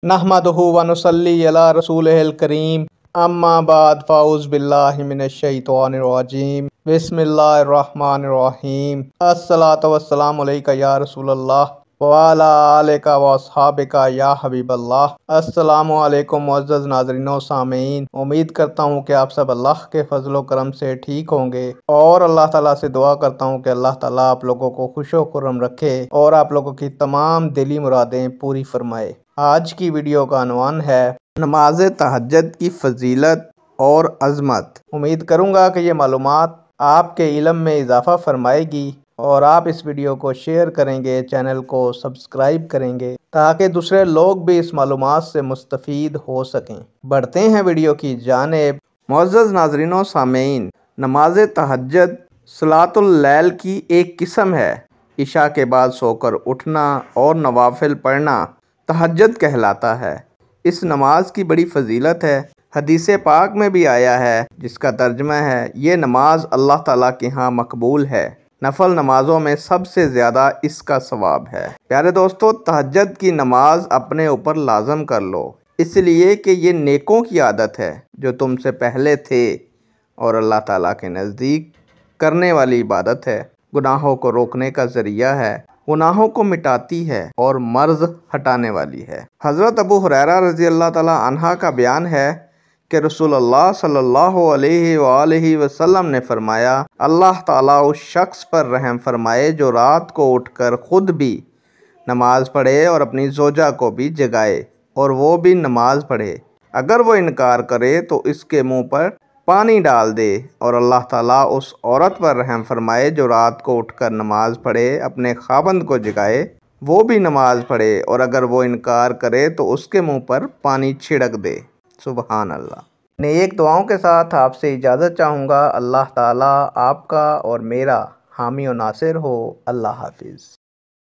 नहमदुहु व नुसल्ली अला रसूलिहिल करीम अम्मा बाद फ़ाऊज़ु बिल्लाहि मिनश्शैतानिर रजीम बिस्मिल्लाहिर रहमानिर रहीम अस्सलातु वस्सलामु अलैका या रसूलल्लाह व अला आलिका व अस्हाबिका या हबीबल्लाह। अस्सलामु अलैकुम मुअज़्ज़ज़ नाज़रीन व सामीन। उम्मीद करता हूँ कि आप सब अल्लाह के फजलो करम से ठीक होंगे और अल्लाह ताला से दुआ करता हूँ कि अल्लाह ताला आप लोगों को खुशो खुर्रम रखे और आप लोगों की तमाम दिली मुरादें पूरी फरमाए। आज की वीडियो का अनवान है नमाज तहज्जुद की फजीलत और अज़मत। उम्मीद करूँगा कि ये मालूमात आपके इल्म में इजाफ़ा फरमाएगी और आप इस वीडियो को शेयर करेंगे, चैनल को सब्सक्राइब करेंगे ताकि दूसरे लोग भी इस मालूमात से मुस्तफ़ीद हो सकें। बढ़ते हैं वीडियो की जानिब। मुअज़्ज़ज़ नाज़रीन व सामीन, नमाज तहज्जुद सलातुल लैल की एक किस्म है। इशा के बाद सोकर उठना और नवाफिल पढ़ना तहज्जुद कहलाता है। इस नमाज की बड़ी फजीलत है। हदीस पाक में भी आया है जिसका तर्जमा है, ये नमाज अल्लाह ताला के यहाँ मकबूल है। नफल नमाजों में सबसे ज़्यादा इसका सवाब है। प्यारे दोस्तों, तहज्जुद की नमाज अपने ऊपर लाजम कर लो, इसलिए कि ये नेकों की आदत है जो तुमसे पहले थे और अल्लाह ताला के नज़दीक करने वाली इबादत है। गुनाहों को रोकने का ज़रिया है, गुनाहों को मिटाती है और मर्ज़ हटाने वाली है। हज़रत अबू हुरैरा रज़ी अल्लाह ताला अन्हा का बयान है कि रसूलुल्लाह सल्लल्लाहु अलैहि वसल्लम ने फरमाया, अल्लाह ताला उस शख्स पर रहम फरमाए जो रात को उठकर ख़ुद भी नमाज पढ़े और अपनी ज़ौजा को भी जगाए और वो भी नमाज पढ़े। अगर वो इनकार करे तो इसके मुंह पर पानी डाल दे। और अल्लाह ताला उस औरत पर रहम फरमाए जो रात को उठकर नमाज पढ़े, अपने खावंद को जगाए, वो भी नमाज पढ़े और अगर वो इनकार करे तो उसके मुंह पर पानी छिड़क दे। सुबहान अल्लाह। नेक दुआओं के साथ आपसे इजाज़त चाहूँगा। अल्लाह ताला आपका और मेरा हामी और नासिर हो। अल्लाह हाफिज़।